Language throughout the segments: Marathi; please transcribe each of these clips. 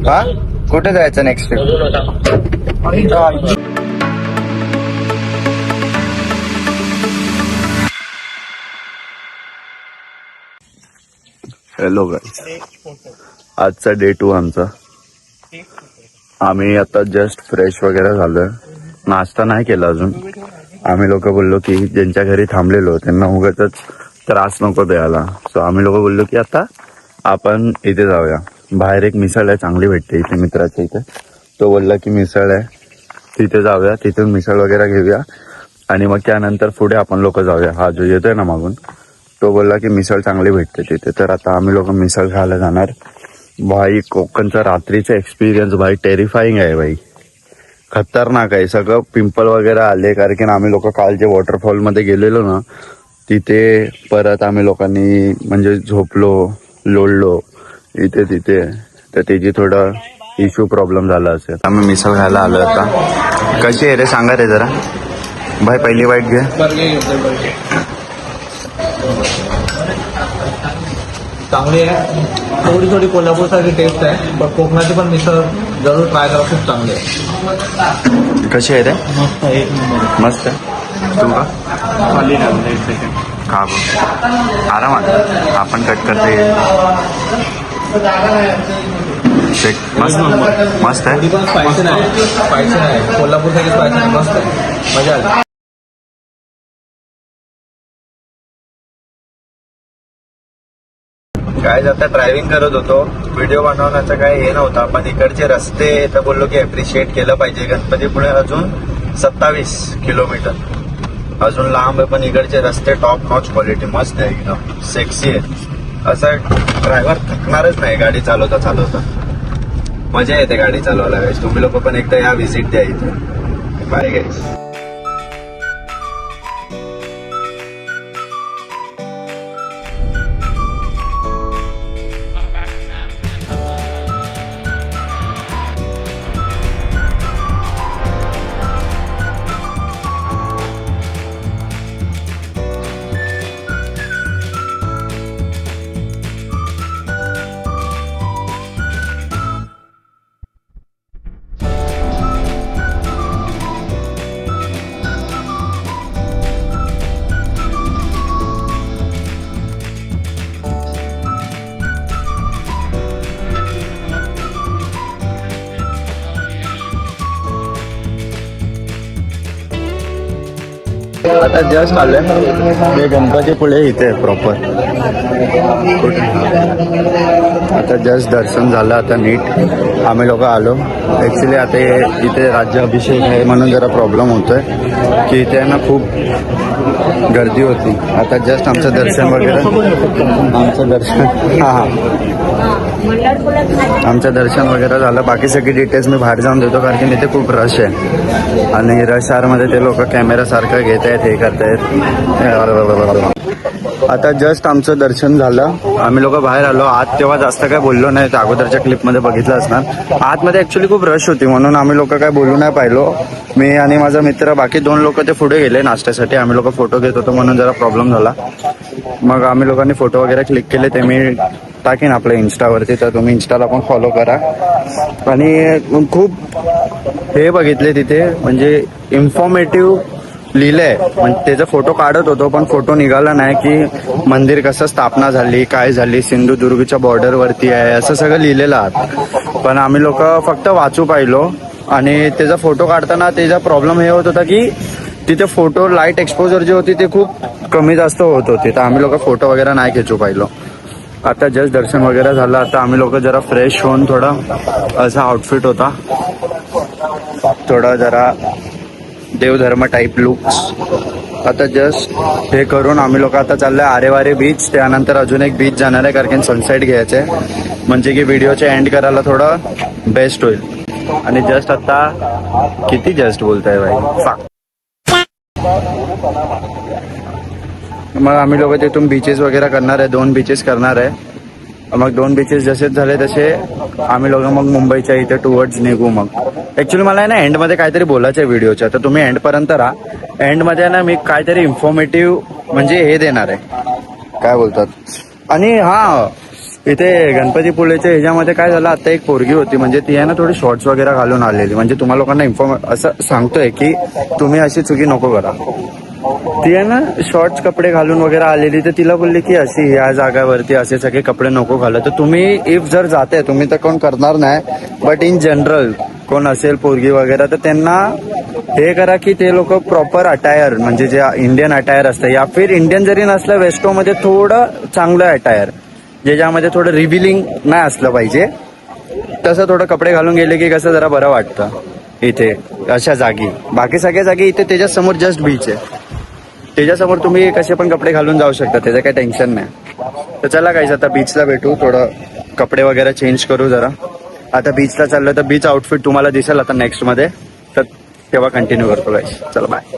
हा कुठे जायचं नेक्स्ट ट्रिप? हॅलो गाईस, आजचा डे 2 आमचा. आम्ही आता जस्ट फ्रेश वगैरे झालोय. नाश्ता नाही केला अजून. आम्ही लोक बोललो की ज्यांच्या घरी थांबलेलो त्यांना उगाचच त्रास नको द्यायला. सो आम्ही लोक बोललो की आता आपण इथे जाऊया. बाहेर एक मिसळ आहे, चांगली भेटते इथे मित्राच्या इथे. तो बोलला की मिसळ आहे तिथे जाऊया, तिथून मिसळ वगैरे घेऊया आणि मग त्यानंतर पुढे आपण लोक जाऊया. हा जो येतोय ना मागून तो बोलला की मिसळ चांगली भेटते तिथे. तर आता आम्ही लोक मिसळ खायला जाणार. भाई कोकणचा रात्रीचा एक्सपिरियन्स भाई टेरिफाईंग आहे भाई, खतरनाक आहे. सगळं पिंपल वगैरे आले कारण की आम्ही लोक काल जे वॉटरफॉल मध्ये गेलेलो ना तिथे परत आम्ही लोकांनी म्हणजे झोपलो, लोळलो इथे तिथे, तर त्याची थोडा इश्यू प्रॉब्लेम झाला असेल. आम्ही मिसळ खायला आलो आता. कशी आहे रे सांगा रे जरा भाई, पहिली वाईट घे. चांगली आहे, थोडी थोडी कोल्हापूर सारखी टेस्ट आहे, पण कोकणाची पण मिसळ जरूर ट्राय करा, खूप चांगली आहे. कशी आहे रे? मस्त, एक नंबर. मस्त आहे. तू का खाली लागलं एक सेकंड. का बघ आरामात आपण कट करते. मस्त मस्त आहे. थोडी पण स्पायसी नाही, स्पायसी नाही, कोल्हापूर सारखी स्पायसी नाही, मस्त आहे, मजा आली. काय आता ड्रायव्हिंग करत होतो, व्हिडिओ बनवण्याचं काय हे नव्हता, पण इकडचे रस्ते तर बोललो की अप्रिशिएट केलं पाहिजे. गणपतीपुळे अजून 27 किलोमीटर अजून लांब आहे, पण इकडचे रस्ते टॉप नॉच क्वालिटी, मस्त आहे, एकदम सेक्सी आहे. असं ड्रायव्हर थकणारच नाही गाडी चालवता चालवता. मजा येते गाडी चालवायला गाईस. तुम्ही लोक पण एकदा या व्हिजिट द्या इथे. बाय गाईस. आता जस्ट आलोय हे गणपतीपुळे इथे प्रॉपर. आता जस्ट दर्शन झालं आता नीट. आम्ही लोक आलो. ॲक्च्युली आता इथे राज्याभिषेक आहे म्हणून जरा प्रॉब्लेम होतोय की इथे ना खूप गर्दी होती. आता जस्ट आमचं दर्शन वगैरे आमचं दर्शन वगैरे झालं. बाकी सगळी डिटेल्स मी बाहेर जाऊन देतो कारण की इथे खूप रश आहे आणि रश आरमध्ये ते लोक कॅमेरा सारखं घेत आहेत, हे करतायत. आता जस्ट आमचं दर्शन झालं. आम्ही लोक बाहेर आलो. आत तेव्हा जास्त काय बोललो नाही, तर अगोदरच्या क्लिपमध्ये बघितलं असणार. आतमध्ये ॲक्च्युली खूप रश होती म्हणून आम्ही लोक काय बोलू नाही पाहिलो. मी आणि माझा मित्र, बाकी 2 लोक ते पुढे गेले नाश्त्यासाठी. आम्ही लोक फोटो घेत होतो म्हणून जरा प्रॉब्लेम झाला. मग आम्ही लोकांनी फोटो वगैरे क्लिक केले, ते मी टाकीन आपल्या इन्स्टावरती, तर तुम्ही इन्स्टाला पण फॉलो करा. आणि खूप हे बघितले तिथे, म्हणजे इन्फॉर्मेटिव्ह लिहिलंय. म्हणजे त्याचा फोटो काढत होतो पण फोटो निघाला नाही की मंदिर कसं स्थापना झाली, काय झाली, सिंधुदुर्गच्या बॉर्डरवरती आहे, असं सगळं लिहिलेलं आहे. पण आम्ही लोक फक्त वाचू पाहिलो आणि त्याचा फोटो काढताना त्याचा प्रॉब्लेम हे होत होता की तिथे फोटो लाईट एक्सपोजर जी होती ते खूप कमी जास्त होत होती, तर आम्ही लोक फोटो वगैरे नाही खेचू पाहिलो. आता जस्ट दर्शन वगैरे झालं. आता आम्ही लोक जरा फ्रेश होऊन थोडा असा आउटफिट होता, थोडा जरा देवधर्म टाईप लुक्स. आता जस्ट हे करून आम्ही लोक आता चाललोय आरेवारे बीच. त्यानंतर अजून एक बीच जाणार आहे कारण सनसेट घ्यायचं आहे, म्हणजे की व्हिडिओचे एंड करायला थोडं बेस्ट होईल. आणि जस्ट आता किती जस्ट बोलताय भाई. मग आम्ही लोक तिथून बीचेस वगैरे करणार आहे, 2 बीचेस करणार आहे. मग 2 बीचेस जसेच झाले तसे आम्ही लोक मग मुंबईच्या इथे टुवर्ड्स निघू. मग ऍक्च्युली मला आहे ना एंडमध्ये काहीतरी बोलायचं आहे व्हिडिओच्या, तर तुम्ही एंडपर्यंत राहा. एंडमध्ये ना मी काहीतरी इन्फॉर्मेटिव्ह म्हणजे हे देणार आहे, काय बोलतात. आणि हा इथे गणपतीपुळेच्या ह्याच्यामध्ये काय झालं, आता एक पोरगी होती म्हणजे ती आहे ना थोडी शॉर्ट्स वगैरे घालून आलेली. म्हणजे तुम्हा लोकांना असं सांगतोय की तुम्ही अशी चुकी नको करा. ती आहे ना शॉर्ट्स कपडे घालून वगैरे आलेली, तर तिला बोलली की अशी ह्या जागावरती असे सगळे कपडे नको घाला. तर तुम्ही इफ जर जाते, तुम्ही तर कोण करणार नाही, बट इन जनरल कोण असेल पोरगी वगैरे तर त्यांना हे करा की ते लोक प्रॉपर अटायर म्हणजे जे इंडियन अटायर असतं, या फिर इंडियन जरी नसलं वेस्टोमध्ये थोडं चांगलं अटायर ज्याच्यामध्ये थोडं रिव्हिलिंग नाही असलं पाहिजे, तसं थोडं कपडे घालून गेले की कसं जरा बरं वाटतं इथे अशा जागी. बाकी सगळ्या जागी इथे त्याच्यासमोर जस्ट बीच आहे, त्याच्यासमोर तुम्ही कसे पण कपडे घालून जाऊ शकता, त्याचं काही टेन्शन नाही. तर चला काहीच आता बीचला भेटू, थोडं कपडे वगैरे चेंज करू जरा. आता बीचला चाललं तर बीच आउटफिट तुम्हाला दिसेल आता नेक्स्ट मध्ये, तर तेव्हा कंटिन्यू करतो गाईस. चला बाय.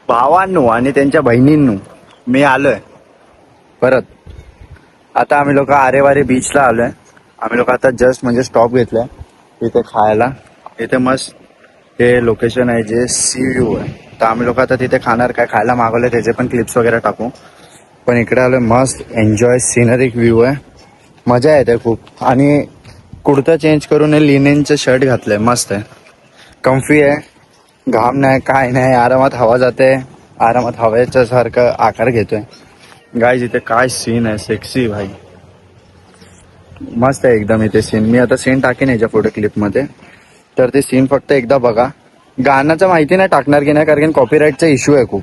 भावांनो आणि त्यांच्या बहिणींनो, मी आलोय परत. आता आम्ही लोक आरेवारे बीचला आलोय. आम्ही लोक आता जस्ट म्हणजे स्टॉप घेतलाय इथे खायला. इथे मस्त हे लोकेशन आहे जे सी व्ह्यू आहे, तर आम्ही लोक आता तिथे खाणार. काय खायला मागवलंय त्याचे पण क्लिप्स वगैरे टाकू. पण इकडे आलोय, मस्त एन्जॉय सिनरिक व्ह्यू आहे, मजा येते खूप. आणि कुर्ता चेंज करून लिनेनचं शर्ट घातलंय, मस्त आहे, कम्फी आहे, घाम नाही काय नाही, आरामात हवा जाते, आरामात हवेच्या सारखं आकार घेतोय. गाईज इथे काय सीन आहे, सेक्सी भाई, मस्त आहे एकदम इथे सीन. मी आता सीन टाकेन याच्या फोटो क्लिप मध्ये, तर ते सीन फक्त एकदा बघा. गाण्याचं माहिती नाही टाकणार की नाही, कारण कॉपीराईटचा इश्यू आहे खूप.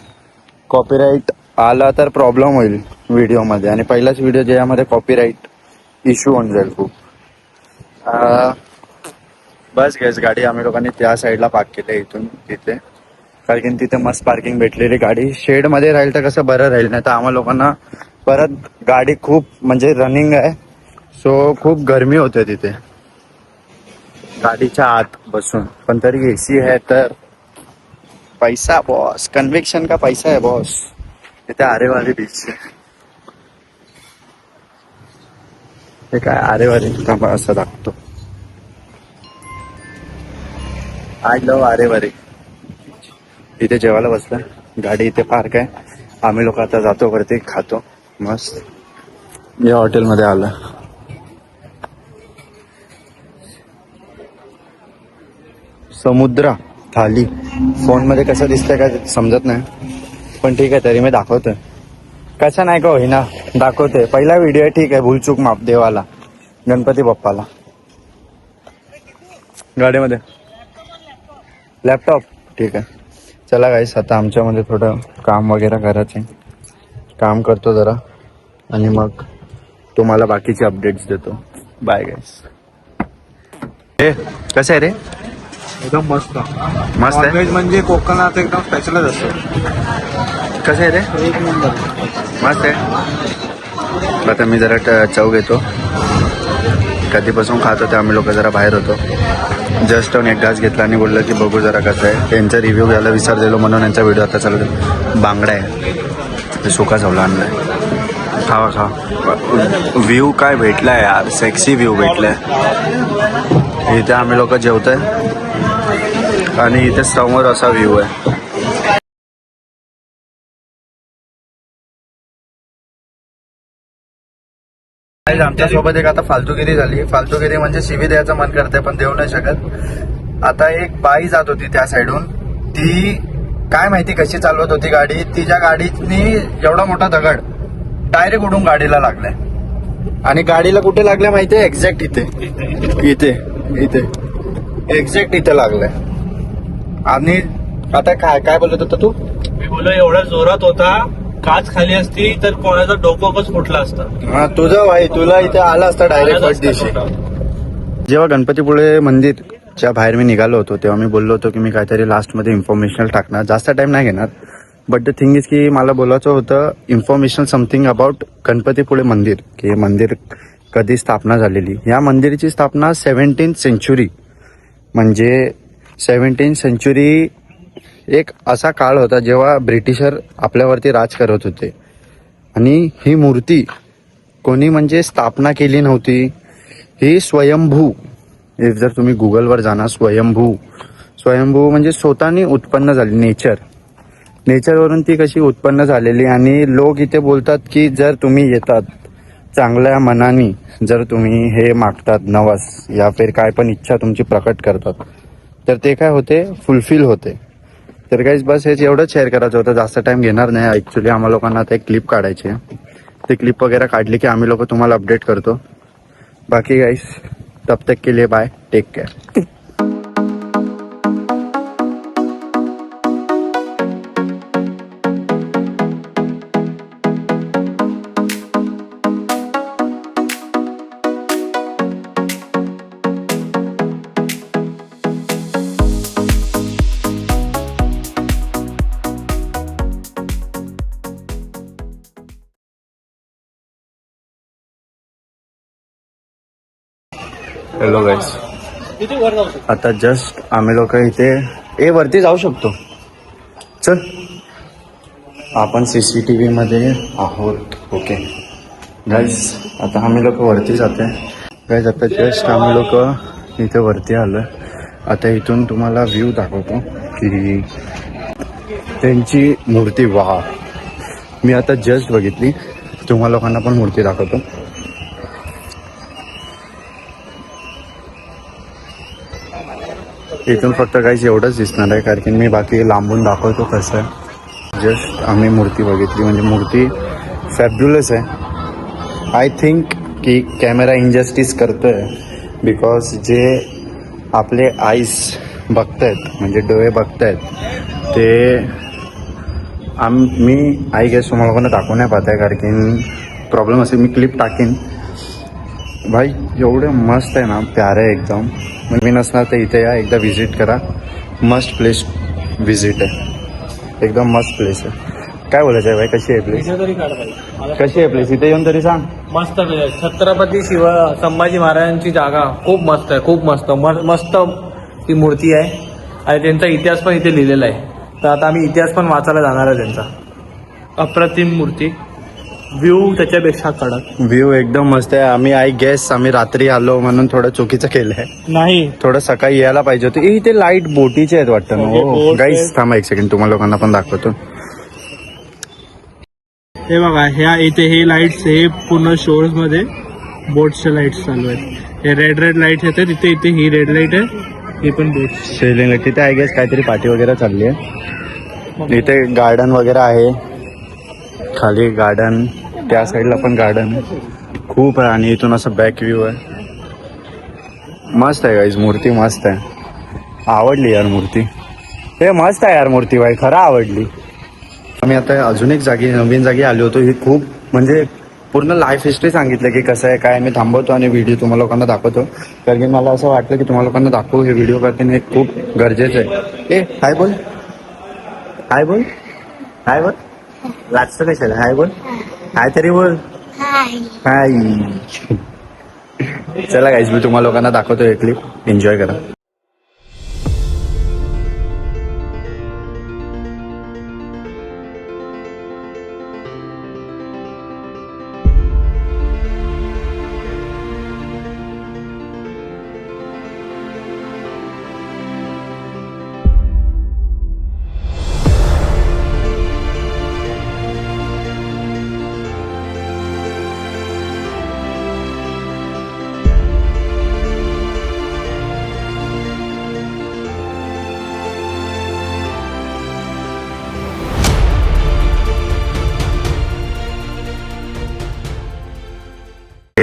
कॉपीराईट आला तर प्रॉब्लेम होईल व्हिडिओमध्ये, आणि पहिलाच व्हिडिओ ज्यामध्ये कॉपीराईट इश्यू होऊन जाईल खूप. बस गॅस गाडी आम्ही लोकांनी त्या साईडला पार्क केली इथून तिथे, कारण तिथे मस्त पार्किंग भेटलेली. गाडी शेड मध्ये राहील तर कसं बरं राहील, नाही तर आम्हाला लोकांना परत गाडी खूप म्हणजे रनिंग आहे, सो खूप गरमी होते तिथे गाडीच्या आत बसून. पण तरी एसी आहे तर पैसा बॉस, कन्व्हिक्शन का पैसा आहे बॉस. तिथे आरेवारी बीच आहे, हे काय आरेवारी असं दाखवतो. आय लव्ह आरेवारी. इथे जेवायला बसलं, गाडी इथे पार्क आहे. आम्ही लोक आता जातो वरती, खातो मस्त. या हॉटेलमध्ये आलं, समुद्र थाली. फोन मध्ये कसं दिसतंय काय समजत नाही, पण ठीक आहे तरी मी दाखवतोय. कसं नाही का होईना दाखवते. पहिला व्हिडिओ आहे, ठीक आहे, भूलचूक माफ देवाला, गणपती बाप्पाला. गाडीमध्ये लॅपटॉप ठीक आहे. चला गाईस आता आमच्यामध्ये थोडं काम वगैरे करायचं, काम करतो जरा, आणि मग तुम्हाला बाकीचे अपडेट्स देतो. बाय गाईस. हे कसं आहे रे? एकदम मस्त मस्त आहे. नॉनव्हेज म्हणजे कोकणात एकदम स्पेशलच असतं. कसं आहे रे? एक नंबर. मस्त आहे. आता मी जरा चव घेतो. कधीपासून खात होते आम्ही लोक, जरा बाहेर होतो, जस्ट एक घास घेतला आणि बोललं की बघू जरा कसं आहे. त्यांचा रिव्ह्यू घ्यायला विसरलेलो म्हणून यांचा व्हिडिओ आता चालू आहे. बांगडा आहे, सुका चावला आणलाय, खावा खा. व्ह्यू काय भेटलाय यार, सेक्सी व्ह्यू भेटलाय. इथे आम्ही लोक जेवतोय आणि इथे समोर असा व्ह्यू आहे. आमच्या सोबत एक आता फालतूगिरी झाली. फालतूगिरी म्हणजे शिवी द्यायचं मन करते पण देऊ नाही शकत. आता एक बाई जात होती त्या साईडून, ती काय माहिती कशी चालवत होती गाडी. तिच्या गाडीनी एवढा मोठा दगड डायरेक्ट उडून गाडीला लागलाय. आणि गाडीला कुठे लागलाय माहितीये? एक्झॅक्ट इथे इथे इथे एक्झॅक्ट इथे लागलाय. आणि आता काय काय बोलत होता तू? मी बोललो एवढ्या जोरात होता, काच खाली असती तर कोणाचं डोकं फुटलं असतं. हा तुझं भाई, तुला इथे आला असता डायरेक्ट फर्स्ट दिवशी. जेव्हा गणपतीपुळे मंदिरच्या बाहेर मी निघालो होतो तेव्हा मी बोललो होतो की मी काहीतरी लास्टमध्ये इन्फॉर्मेशनल टाकणार, जास्त टाइम नाही घेणार. बट द थिंग इज की मला बोलायचं होतं इन्फॉर्मेशन समथिंग अबाउट गणपतीपुळे मंदिर, की हे मंदिर कधी स्थापना झालेली. या मंदिराची स्थापना 17th सेंचुरी, म्हणजे 17th सेंचुरी एक असा काळ होता जेव्हा ब्रिटिशर आपल्यावरती राज करत होते. आणि ही मूर्ती कोणी म्हणजे स्थापना केली नव्हती, ही स्वयंभू. जर तुम्ही गुगलवर जाणार, स्वयंभू म्हणजे स्वतःनी उत्पन्न झाली, नेचरवरून ती कशी उत्पन्न झालेली. आणि लोक इथे बोलतात की जर तुम्ही येतात चांगल्या मनानी, जर तुम्ही हे मागतात नवस या फिर काय पण इच्छा तुमची प्रकट करतात तर ते काय होते, फुलफिल होते. तर गाईज बस हेच एवढंच शेअर करायचं होतं, जास्त टाइम घेणार नाही. ॲक्च्युली आम्हाला लोकांना आता एक क्लिप काढायची आहे, ते क्लिप वगैरे काढली की आम्ही लोक तुम्हाला अपडेट करतो. बाकी गाईज तब तक के लिए bye, take care. Hello guys, तिथे वर जाऊ शकतो. आता जस्ट आम्ही लोक इथे वरती जाऊ शकतो. चल, आपण CCTV मध्ये आहोत. ओके गाईज, आता आम्ही लोक वरती जाते. गाईज आता जस्ट आम्ही लोक इथे वरती आलो. आता इथून तुम्हाला व्ह्यू दाखवतो की त्यांची मूर्ती. वा, मी आता जस्ट बघितली, तुम्हाला लोकांना पण मूर्ती दाखवतो. इथून फक्त काहीच एवढंच दिसणार आहे, कारण की मी बाकी लांबून दाखवतो कसं आहे. जस्ट आम्ही मूर्ती बघितली, म्हणजे मूर्ती फॅब्युलस आहे. आय थिंक की कॅमेरा इंजस्टिस करतोय, बिकॉज जे आपले आईस बघतायत, म्हणजे डोळे बघतायत, ते मी आय गेस तुम्हाला लोकांना दाखवू नाही पाहत आहे, कारण की प्रॉब्लेम असेल. मी क्लिप टाकीन. भाई एवढे मस्त आहे ना, प्यारे एकदम. नवीन असणार तर इथे या, एकदा व्हिजिट करा. मस्ट प्लेस व्हिजिट आहे, एकदम मस्त प्लेस आहे. काय बोलायचं आहे भाई, कशी आहे प्लेस? तरी काढ पाहिजे. कशी आहे प्लेस? इथे येऊन तरी सांग. मस्त आहे. छत्रपती संभाजी महाराजांची जागा खूप मस्त आहे, खूप मस्त मस्त ती मूर्ती आहे. आणि त्यांचा इतिहास पण इथे लिहिलेला आहे. तर आता आम्ही इतिहास पण वाचायला जाणार आहे त्यांचा. अप्रतिम मूर्ती, व्ह्यू त्याच्यापेक्षा कडक. व्ह्यू एकदम मस्त आहे. आम्ही रात्री आलो म्हणून थोडं चुकीचं केलंय. नाही, थोडं सकाळी यायला पाहिजे होतं. इथे लाईट बोटीचे आहेत वाटतं ना. हो, हो गाईस, थांबा एक सेकंड, तुम्हाला लोकांना पण दाखवतो. हे बघा, ह्या इथे हे लाईट्स, हे पूर्ण शोर्स मध्ये बोटच्या लाईट्स चालू आहेत. हे रेड लाईट येते तिथे. इथे ही रेड लाईट आहे, हे पण बोट सेलिंग. तिथे आय गेस काहीतरी पार्टी वगैरे चालली आहे. इथे गार्डन वगैरे आहे, खाली गार्डन, त्या साईडला पण गार्डन खूप आहे. आणि इथून असं बॅक व्ह्यू आहे. मस्त आहे गाईज, मूर्ती मस्त आहे. आवडली यार मूर्ती. हे मस्त आहे यार मूर्ती भाई, खरं आवडली. आम्ही आता अजून एक नवीन जागी आलो होतो. ही खूप म्हणजे पूर्ण लाईफ हिस्ट्री सांगितलं की कसं आहे काय. मी थांबवतो आणि व्हिडिओ तुम्हाला लोकांना दाखवतो, कारण की मला असं वाटलं की तुम्हाला लोकांना दाखवू हे व्हिडिओ करते, हे खूप गरजेचं आहे. हाय बोल, हाय बोल, हाय बोल. लाजतं कशाला? हाय बोल, हाय तरी बोल. हाय. चला गाईज, मी तुम्हाला लोकांना दाखवतो हे क्लिप, एन्जॉय करा.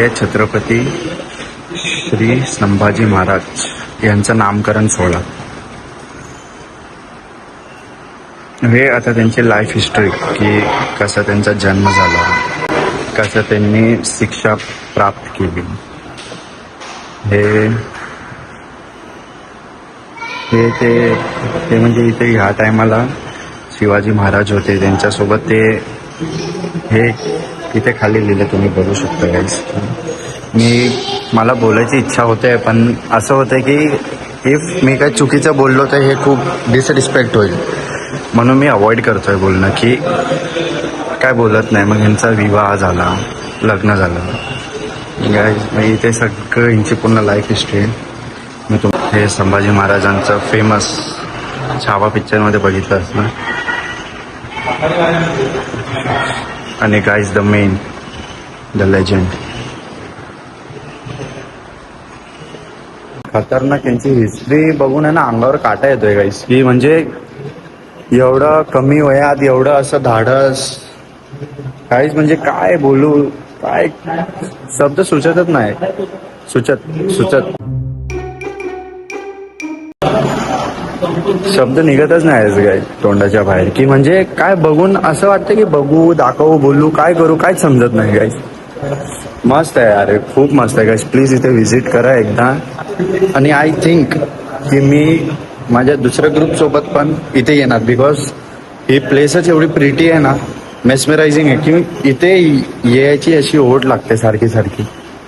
आहे छत्रपती श्री संभाजी महाराज यांचं नामकरण सोहळा. हे आता त्यांची लाईफ हिस्ट्री की कसा त्यांचा जन्म झाला, कसं त्यांनी शिक्षा प्राप्त केली, हे म्हणजे इथे ह्या टायमाला शिवाजी महाराज होते त्यांच्यासोबत ते हे इथे खाली लिहिलं, तुम्ही बघू शकता गाईस. मला बोलायची इच्छा होते पण असं होतं की इफ मी काही चुकीचं बोललो तर हे खूप डिसरिस्पेक्ट होईल, म्हणून मी अवॉइड करतोय बोलणं की काय बोलत नाही. मग यांचा विवाह झाला, लग्न झालं गाईस. मग इथे सगळं यांची पूर्ण लाईफ हिस्ट्री आहे. मी हे संभाजी महाराजांचं फेमस छावा पिक्चरमध्ये बघितलं असणार. आणि guys the main, the legend. खतरनाक यांची हिस्ट्री बघून आहे ना अंगावर काटा येतोय गाईस, की म्हणजे एवढं कमी वयात एवढं असं धाडस. गाईस म्हणजे काय बोलू, काय शब्द सुचतच नाही, सुचत शब्द निघतच नाही काय तोंडाच्या बाहेर, की म्हणजे काय बघून असं वाटतं की बघू, दाखवू, बोलू, काय करू, काहीच समजत नाही गाईस. मस्त आहे अरे, खूप मस्त आहे गाईस. प्लीज इथे व्हिजिट करा एकदा. आणि आय थिंक की मी माझ्या दुसऱ्या ग्रुप सोबत पण इथे येणार, बिकॉज ही प्लेसच एवढी प्रिटी आहे ना, मेस्मरायझिंग आहे, की इथे यायची अशी ओढ लागते सारखी.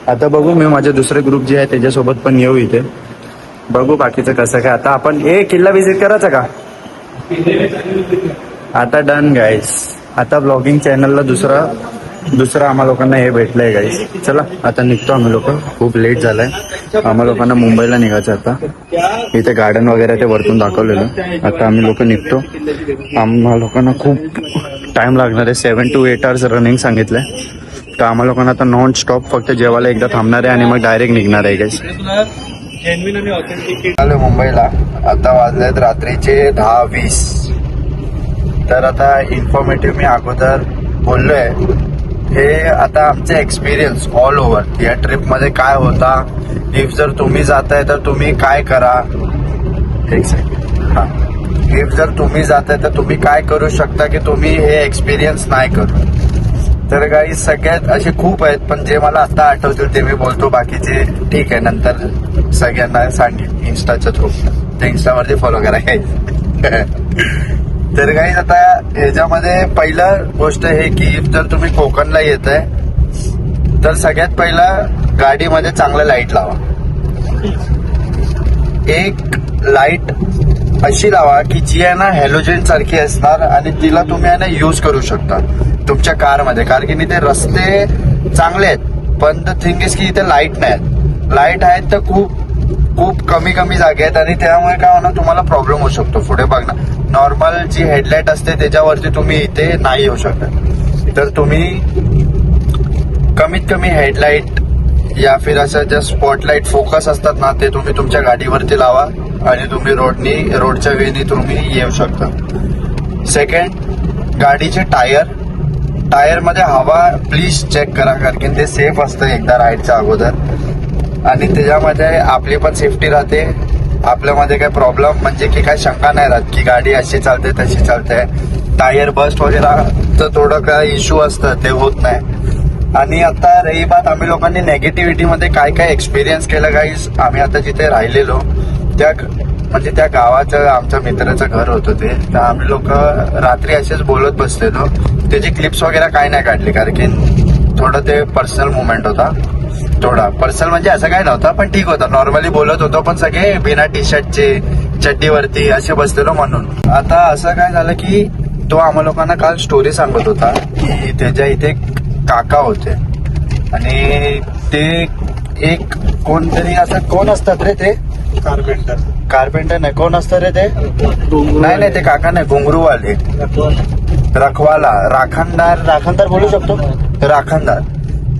आता बघू, मी माझे दुसरे ग्रुप जे आहे त्याच्यासोबत पण येऊ इथे, बघू बाकीचं कसं काय. आता आपण किल्ला व्हिजिट करायचा का आता? डन गाईस. आता ब्लॉगिंग चॅनलला दुसरं आम्हा लोकांना हे भेटलंय गाईस. चला आता निघतो आम्ही लोक, खूप लेट झालाय. आम्हा लोकांना मुंबईला निघायचं आता. इथे गार्डन वगैरे ते वरतून दाखवलेलं. आता आम्ही लोक निघतो. आम्हा लोकांना खूप टाइम लागणार आहे, 7 to 8 hours रनिंग सांगितलंय. तर आम्हा लोकांना आता नॉन स्टॉप फक्त जेवायला एकदा थांबणार आहे आणि मग डायरेक्ट निघणार आहे गाईस. आलो मुंबईला. आता वाजलेत रात्रीचे 10:20. तर आता इन्फॉर्मेटिव्ह मी अगोदर बोललोय. हे आता आमचे एक्सपिरियन्स ऑल ओव्हर या ट्रिपमध्ये काय होता. इफ जर तुम्ही जाताय तर तुम्ही काय करा. एक सेकंड. हा, इफ जर तुम्ही जाताय तर तुम्ही काय करू शकता की तुम्ही हे एक्सपिरियन्स नाही करू. तर काही सगळ्यात असे खूप आहेत, पण जे मला आता आठवतील ते मी बोलतो. बाकीचे ठीक आहे, नंतर सगळ्यांना सांगेन इन्स्टाच्या थ्रू. ते इन्स्टावरती फॉलो करा काही. तर काही आता ह्याच्यामध्ये पहिलं गोष्ट हे की जर तुम्ही कोकणला येत आहे तर सगळ्यात पहिलं गाडीमध्ये चांगलं लाईट लावा. एक लाईट अशी लावा की जी आहे ना हॅलोजन सारखी असणार आणि तिला तुम्ही आहे ना यूज करू शकता तुमच्या कारमध्ये. कारण की इथे रस्ते चांगले आहेत, पण द थिंग इज की इथे लाईट नाही आहेत. लाईट आहेत तर खूप कमी जागे आहेत आणि त्यामुळे काय होणार, तुम्हाला प्रॉब्लेम होऊ शकतो पुढे. बघ ना, नॉर्मल जी हेडलाईट असते त्याच्यावरती तुम्ही इथे नाही येऊ शकत. तर तुम्ही कमीत कमी हेडलाईट या फिर असं ज्या स्पॉटलाईट फोकस असतात ना ते तुम्ही तुमच्या गाडीवरती लावा आणि तुम्ही रोडच्या वेनी तुम्ही येऊ शकता. सेकंड, गाडीचे टायर मध्ये हवा प्लीज चेक करा, कारण की ते सेफ असतं एकदा राईडच्या अगोदर. आणि त्याच्यामध्ये आपली पण सेफ्टी राहते. आपल्यामध्ये काय प्रॉब्लेम म्हणजे की काय शंका नाही राहत की गाडी अशी चालते तशी चालते. टायर बस्ट वगैरे तर थोडं काय इश्यू असतं, ते होत नाही. आणि आता रही बात आम्ही लोकांनी नेगेटिव्हिटी मध्ये काय काय एक्सपिरियन्स केलं गाईस. आम्ही आता जिथे राहिलेलो त्या गावाचं आमच्या मित्राचं घर होतं ते. तर आम्ही लोक रात्री असेच बोलत बसलेलो. त्याची क्लिप्स वगैरे काय नाही काढली, कारण की थोडं ते पर्सनल मुवमेंट होता. थोडा पर्सनल म्हणजे असं काय नव्हतं, पण ठीक होतं. नॉर्मली बोलत होतो, पण सगळे बिना टी शर्टचे चड्डीवरती असे बसलेलो म्हणून. आता असं काय झालं की तो आम्हा लोकांना काल स्टोरी सांगत होता की त्याच्या इथे काका होते आणि ते एक कोणतरी असं कोण असतात रे ते कार्पेंटर नाही, कोण असतं रे ते? नाही ते काका नाही, घुंगरूवाले, रखवाला, राखणदार बोलू शकतो. राखणदार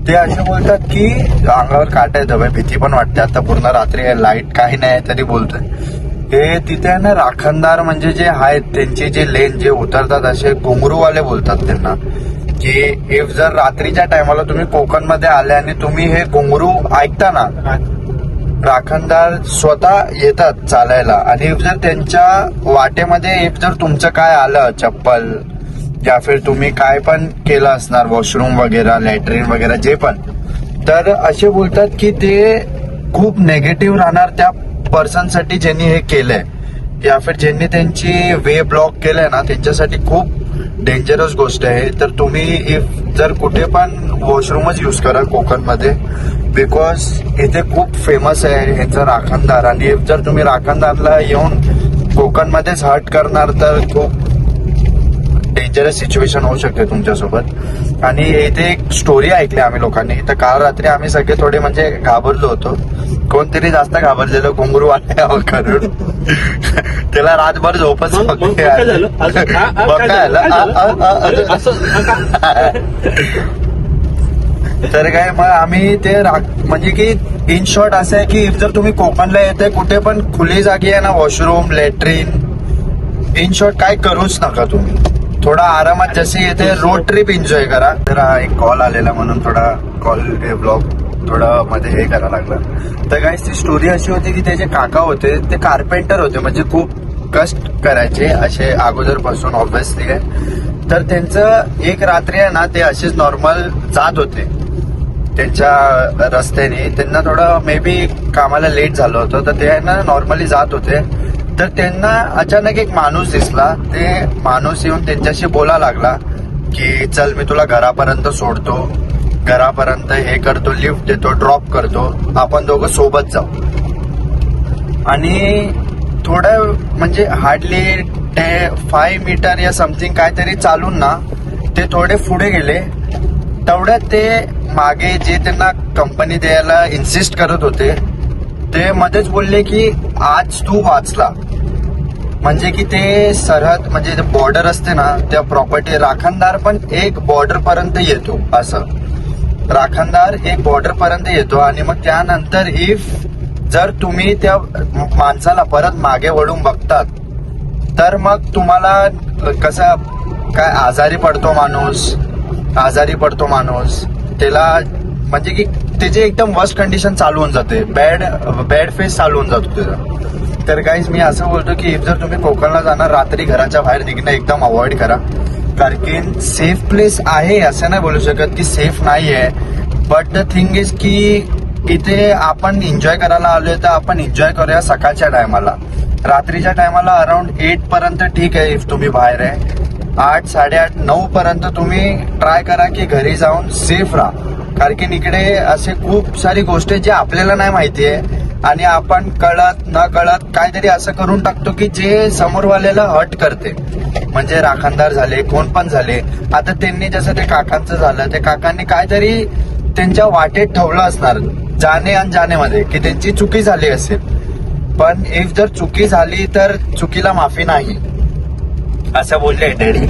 ते असे बोलतात की अंगावर काटा येतं भाई, भीती पण वाटते. आता पूर्ण रात्री लाईट काही नाही तरी बोलतोय. हे तिथे ना राखणदार म्हणजे जे आहेत त्यांची जे लेन जे उतरतात असे घुंगरूवाले बोलतात त्यांना. की इफ जर रात्रीच्या टायमाला तुम्ही कोकणमध्ये आले आणि तुम्ही हे घुंगरू ऐकता ना, राखणदार स्वतः येतात चालायला आणि इफ जर त्यांच्या वाटेमध्ये इफ जर तुमचं काय आलं, चप्पल या फिर तुम्ही काय पण केलं असणार, वॉशरूम वगैरे, लॅट्रिन वगैरे जे पण, तर असे बोलतात की ते खूप नेगेटिव्ह राहणार त्या पर्सनसाठी ज्यांनी हे केलंय, या फिर ज्यांनी त्यांची वे ब्लॉक केलंय ना, त्यांच्यासाठी खूप डेंजरस गोष्ट आहे. तर तुम्ही इफ जर कुठे पण वॉशरूमच यूज करा कोकणमध्ये, बिकॉज इथे खूप फेमस आहे ह्याचा राखणदार. आणि इफ जर तुम्ही राखणदारला येऊन कोकणमध्येच हर्ट करणार तर खूप डेंजरस सिच्युएशन होऊ शकते तुमच्यासोबत. आणि इथे एक स्टोरी ऐकली आम्ही लोकांनी, तर काल रात्री आम्ही सगळे थोडे म्हणजे घाबरलो होतो. कोणतरी जास्त घाबरलेलं घुंगरू वाटलं करून त्याला रातभर झोपच बघायला. तर काय मग आम्ही ते म्हणजे की इन शॉर्ट असं आहे की इफ जर तुम्ही कोकणला येते कुठे पण खुली जागी आहे ना, वॉशरूम, लॅट्रिन, इन शॉर्ट काय करूच नका तुम्ही. थोडा आरामात जसे येते रोड ट्रिप एन्जॉय करा. तर एक कॉल आलेला म्हणून थोडा कॉल ब्लॉग थोडा मध्ये हे करायला लागला. तर काय ती स्टोरी अशी होती की त्याचे काका होते, ते कार्पेंटर होते, म्हणजे खूप कष्ट करायचे असे अगोदरपासून ऑब्व्हियसली. तर त्यांचं एक रात्री आहे ना, ते असेच नॉर्मल जात होते त्यांच्या रस्त्याने. त्यांना थोडं मे बी कामाला लेट झालं होतं, तर ते आहे ना नॉर्मली जात होते. तर त्यांना अचानक एक माणूस दिसला. ते माणूस येऊन त्यांच्याशी बोला लागला की चल मी तुला घरापर्यंत सोडतो, घरापर्यंत हे करतो, लिफ्ट देतो, ड्रॉप करतो, आपण दोघं सोबत जाऊ. आणि थोडं म्हणजे हार्डली 5 मीटर या समथिंग काहीतरी चालून ना ते थोडे पुढे गेले. तेवढ्यात ते मागे जे त्यांना कंपनी द्यायला इन्सिस्ट करत होते ते मध्येच बोलले की आज तू वाचला. म्हणजे की ते सरहद म्हणजे बॉर्डर असते ना त्या प्रॉपर्टी, राखणदार पण एक बॉर्डर पर्यंत येतो. असं राखणदार एक बॉर्डर पर्यंत येतो. आणि मग त्यानंतर इफ जर तुम्ही त्या माणसाला परत मागे वळून बघतात तर मग तुम्हाला कसं काय आजारी पडतो माणूस त्याला, म्हणजे की त्याची एकदम वर्स्ट कंडिशन चालू होऊन जाते, बॅड फेस चालू होऊन जातो त्याचा. तर गाईज मी असं बोलतो की इफ जर तुम्ही कोकणला जाणार रात्री घराच्या बाहेर निघणं एकदम अवॉइड करा. कारण की सेफ प्लेस आहे असं नाही बोलू शकत की सेफ नाही आहे, बट द थिंग इज की इथे आपण एन्जॉय करायला आलोय तर आपण एन्जॉय करूया सकाळच्या टायमाला. रात्रीच्या टायमाला अराउंड 8 पर्यंत ठीक आहे इफ तुम्ही बाहेर आहे. 8, 8:30, 9 पर्यंत तुम्ही ट्राय करा की घरी जाऊन सेफ राहा. कारण की इकडे असे खूप सारी गोष्टी जे आपल्याला नाही माहिती आहे आणि आपण कळत न कळत काहीतरी असं करून टाकतो की जे समोरवाल्याला हर्ट करते. म्हणजे राखणदार झाले, कोण पण झाले. आता त्यांनी जसं ते काकांचं झालं, ते काकांनी काहीतरी त्यांच्या वाटेत ठेवलं असणार जाणे अनजाणेमध्ये की त्यांची चुकी झाली असेल. पण इफ जर चुकी झाली तर चुकीला माफी नाही असं बोलले डॅडी.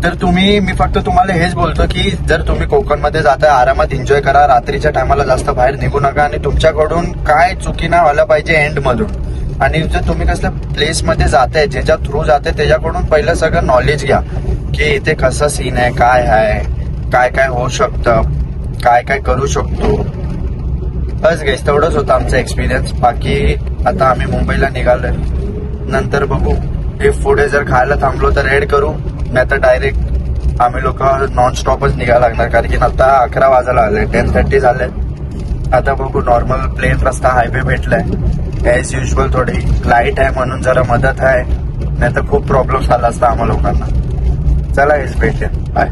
तर मी फक्त तुम्हाला हेच बोलतो की जर तुम्ही कोकणमध्ये जाता आरामात एन्जॉय करा. रात्रीच्या टायमाला जास्त बाहेर निघू नका आणि तुमच्याकडून काय चुकी नाही व्हायला पाहिजे एंडमधून. आणि जर तुम्ही कसल्या प्लेसमध्ये जाताय, ज्याच्या थ्रू जाते त्याच्याकडून पहिलं सगळं नॉलेज घ्या की इथे कसं सीन आहे, काय आहे, काय काय होऊ शकतं, काय काय करू शकतो. बस गाईस तेवढंच होतं आमचा एक्सपिरियन्स. बाकी आता आम्ही मुंबईला निघालोय, नंतर बघू. इफ पुढे जर खायला थांबलो तर ऍड करू, नाही तर डायरेक्ट आम्ही लोक नॉन स्टॉपच निघायला लागणार. कारण की आता 11 वाजायला आले, 10:30 झाले. आता बघू, नॉर्मल प्लेन रस्ता हायवे भेटलाय ऍज युजल. थोडी लाईट आहे म्हणून जरा मदत आहे, नाही तर खूप प्रॉब्लेम झाला असता आम्हा लोकांना. चला हेच भेटूया, बाय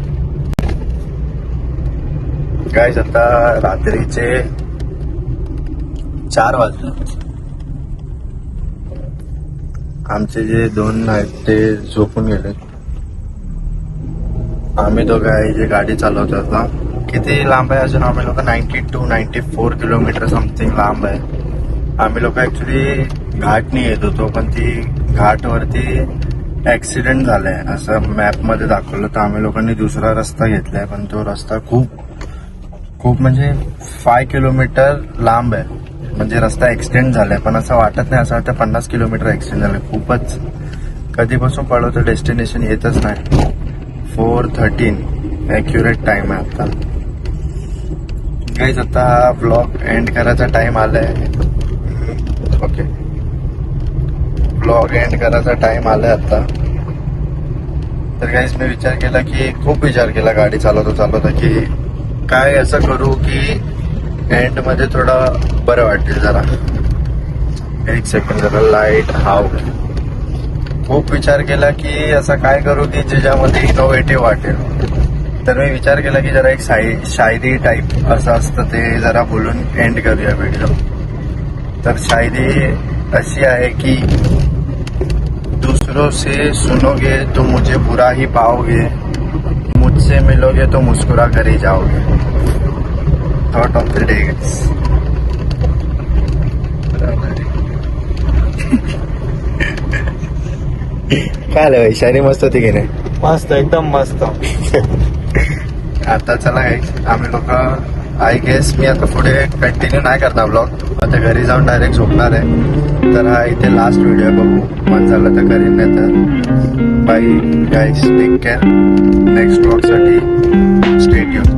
गाईज. आता रात्रीचे 4 वाजले. आमचे जे 2 आहेत ते झोपून गेले. आम्ही दोघं आहे जे गाडी चालवतो. आता किती लांब आहे अजून? आम्ही लोक 92 to 94 किलोमीटर समथिंग लांब आहे. आम्ही लोक ऍक्च्युली घाटनी येत होतो, पण ती घाटवरती ऍक्सिडेंट झालाय असं मॅप मध्ये दाखवलं. तर आम्ही लोकांनी दुसरा रस्ता घेतलाय, पण तो रस्ता खूप म्हणजे 5 किलोमीटर लांब आहे. म्हणजे रस्ता एक्सटेंड झालाय, पण असं वाटत नाही. असं वाटतं 50 किलोमीटर एक्सटेंड झालंय. खूपच कधीपासून पळवतो डेस्टिनेशन येतच नाही. 4:13 ॲक्युरेट टाइम आहे आता. गाईज आता हा ब्लॉग एंड करायचा टाइम आलाय. ओके, ब्लॉग एंड करायचा टाइम आलाय आता. तर गाईज मी विचार केला की खूप विचार केला गाडी चालवता की काय असं करू की एंड मध्ये थोडं बरं वाटेल जरा. एक सेकंड, जरा लाईट हाव. खूप विचार केला की असं काय करू की ज्याच्यामध्ये इनोव्हेटिव्ह वाटेल. तर मी विचार केला की जरा एक शायरी टाईप असं असतं ते जरा बोलून एंड करूया व्हिडिओ. तर शायरी अशी आहे की दूसरों से सुनोगे तो मुझे बुरा ही पाओगे, मुझसे मिलोगे तो मुस्कुरा कर ही जाओगे. Thought of the day. काय आलं भाई, शायरी मस्त होती की नाही? मस्त, एकदम मस्त. आता चला गाईस, आम्ही लोक आय गेस मी आता पुढे कंटिन्यू नाही करणार ब्लॉग. आता घरी जाऊन डायरेक्ट झोपणार आहे. तर हा इथे लास्ट व्हिडिओ बघू, मन झालं तर करीन, नाही तर bye guys, take care. Next ब्लॉगसाठी स्टे ट्यून.